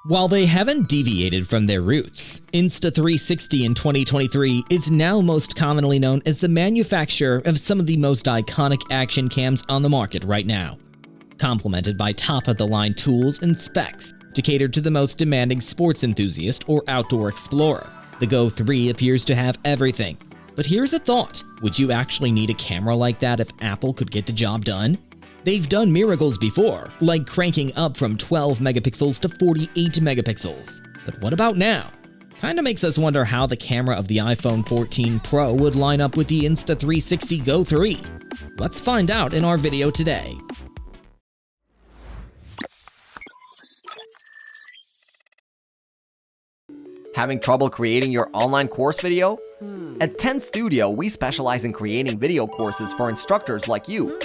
While they haven't deviated from their roots, Insta360 in 2023 is now most commonly known as the manufacturer of some of the most iconic action cams on the market right now, complemented by top-of-the-line tools and specs to cater to the most demanding sports enthusiast or outdoor explorer. The Go 3 appears to have everything. But here's a thought: would you actually need a camera like that if Apple could get the job done? They've done miracles before, like cranking up from 12 megapixels to 48 megapixels. But what about now? Kinda makes us wonder how the camera of the iPhone 14 Pro would line up with the Insta360 Go 3. Let's find out in our video today. Having trouble creating your online course video? At 10 Studio, we specialize in creating video courses for instructors like you.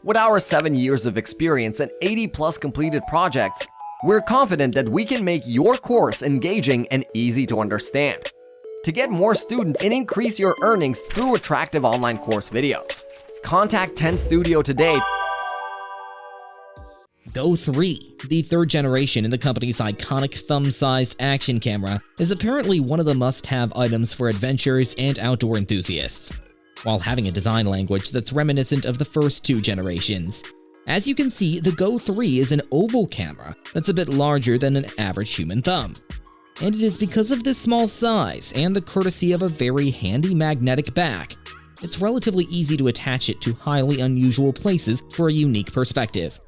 With our 7 years of experience and 80+ completed projects, we're confident that we can make your course engaging and easy to understand. To get more students and increase your earnings through attractive online course videos, contact 10 Studio today. Go 3, the third generation in the company's iconic thumb-sized action camera, is apparently one of the must-have items for adventurers and outdoor enthusiasts, while having a design language that's reminiscent of the first two generations. As you can see, the Go 3 is an oval camera that's a bit larger than an average human thumb. And it is because of this small size and the courtesy of a very handy magnetic back, it's relatively easy to attach it to highly unusual places for a unique perspective.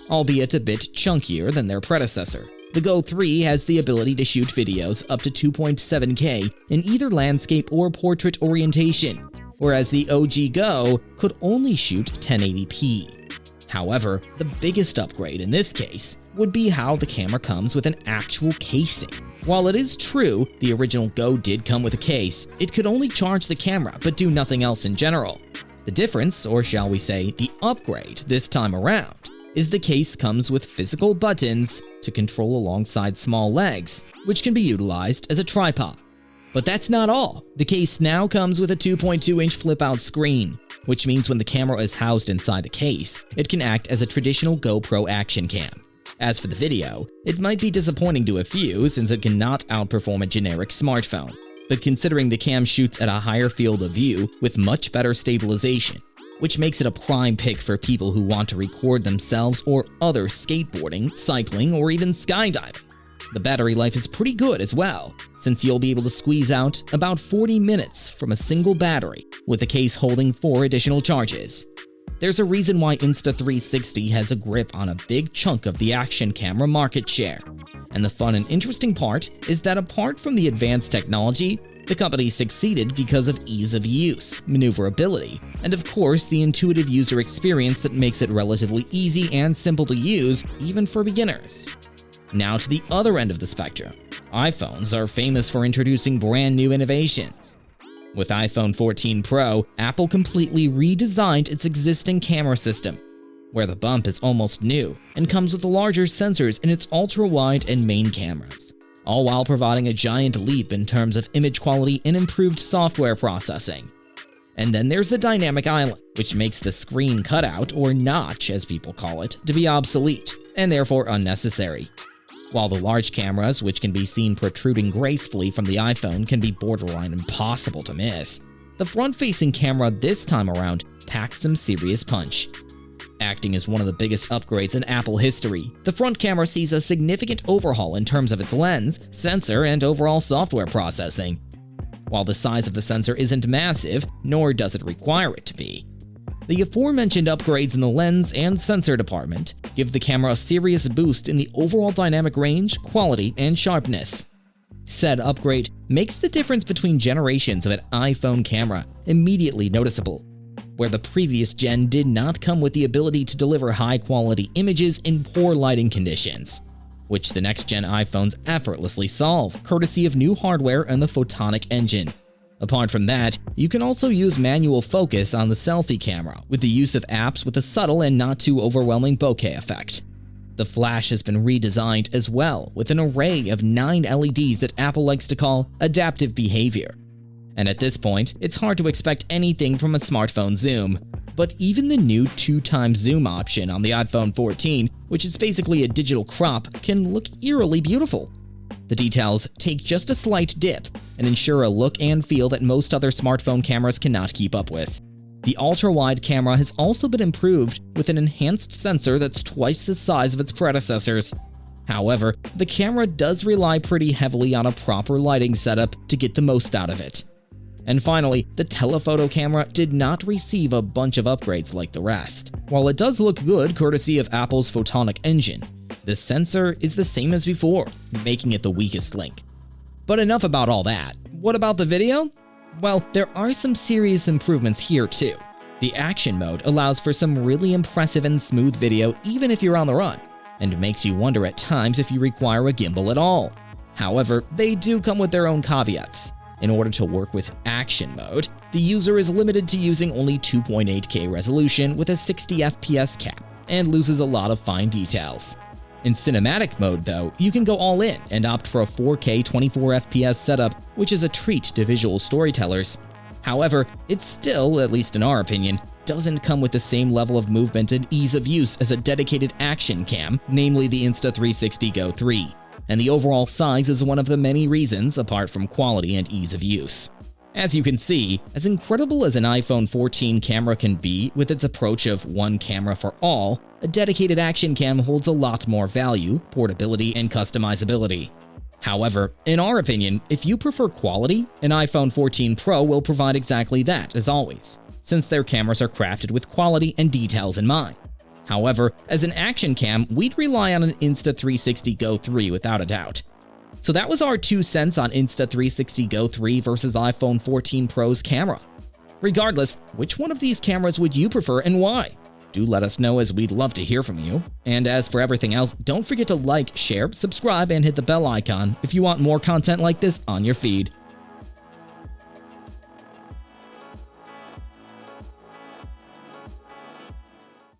Albeit a bit chunkier than their predecessor, the Go 3 has the ability to shoot videos up to 2.7K in either landscape or portrait orientation, whereas the OG Go could only shoot 1080p. However, the biggest upgrade in this case would be how the camera comes with an actual casing. While it is true the original Go did come with a case, it could only charge the camera but do nothing else in general. The difference, or shall we say the upgrade this time around, is the case comes with physical buttons to control alongside small legs, which can be utilized as a tripod. But that's not all. The case now comes with a 2.2-inch flip-out screen, which means when the camera is housed inside the case, it can act as a traditional GoPro action cam. As for the video, it might be disappointing to a few since it cannot outperform a generic smartphone. But considering the cam shoots at a higher field of view with much better stabilization, which makes it a prime pick for people who want to record themselves or others skateboarding, cycling, or even skydiving. The battery life is pretty good as well, since you'll be able to squeeze out about 40 minutes from a single battery, with the case holding 4 additional charges. There's a reason why Insta360 has a grip on a big chunk of the action camera market share. And the fun and interesting part is that apart from the advanced technology, the company succeeded because of ease of use, maneuverability, and of course the intuitive user experience that makes it relatively easy and simple to use even for beginners. Now to the other end of the spectrum, iPhones are famous for introducing brand new innovations. With iPhone 14 Pro, Apple completely redesigned its existing camera system, where the bump is almost new and comes with larger sensors in its ultra-wide and main cameras, all while providing a giant leap in terms of image quality and improved software processing. And then there's the dynamic island, which makes the screen cutout, or notch as people call it, to be obsolete, and therefore unnecessary. While the large cameras, which can be seen protruding gracefully from the iPhone, can be borderline impossible to miss, the front-facing camera this time around packs some serious punch. Acting as one of the biggest upgrades in Apple history, the front camera sees a significant overhaul in terms of its lens, sensor, and overall software processing. While the size of the sensor isn't massive, nor does it require it to be, the aforementioned upgrades in the lens and sensor department give the camera a serious boost in the overall dynamic range, quality, and sharpness. Said upgrade makes the difference between generations of an iPhone camera immediately noticeable, where the previous gen did not come with the ability to deliver high-quality images in poor lighting conditions, which the next-gen iPhones effortlessly solve, courtesy of new hardware and the photonic engine. Apart from that, you can also use manual focus on the selfie camera with the use of apps with a subtle and not too overwhelming bokeh effect. The flash has been redesigned as well with an array of 9 LEDs that Apple likes to call adaptive behavior. And at this point, it's hard to expect anything from a smartphone zoom. But even the new 2x zoom option on the iPhone 14, which is basically a digital crop, can look eerily beautiful. The details take just a slight dip and ensure a look and feel that most other smartphone cameras cannot keep up with. The ultra-wide camera has also been improved with an enhanced sensor that's twice the size of its predecessors. However, the camera does rely pretty heavily on a proper lighting setup to get the most out of it. And finally, the telephoto camera did not receive a bunch of upgrades like the rest. While it does look good courtesy of Apple's photonic engine, the sensor is the same as before, making it the weakest link. But enough about all that. What about the video? Well, there are some serious improvements here too. The action mode allows for some really impressive and smooth video even if you're on the run, and makes you wonder at times if you require a gimbal at all. However, they do come with their own caveats. In order to work with action mode, the user is limited to using only 2.8K resolution with a 60 FPS cap, and loses a lot of fine details. In cinematic mode though, you can go all in and opt for a 4K 24 FPS setup, which is a treat to visual storytellers. However, it still, at least in our opinion, doesn't come with the same level of movement and ease of use as a dedicated action cam, namely the Insta360 Go 3. And the overall size is one of the many reasons, apart from quality and ease of use. As you can see, as incredible as an iPhone 14 camera can be with its approach of one camera for all, a dedicated action cam holds a lot more value, portability, and customizability. However, in our opinion, if you prefer quality, an iPhone 14 Pro will provide exactly that as always, since their cameras are crafted with quality and details in mind. However, as an action cam, we'd rely on an Insta360 Go 3 without a doubt. So that was our 2 cents on Insta360 Go 3 versus iPhone 14 Pro's camera. Regardless, which one of these cameras would you prefer and why? Do let us know, as we'd love to hear from you. And as for everything else, don't forget to like, share, subscribe, and hit the bell icon if you want more content like this on your feed.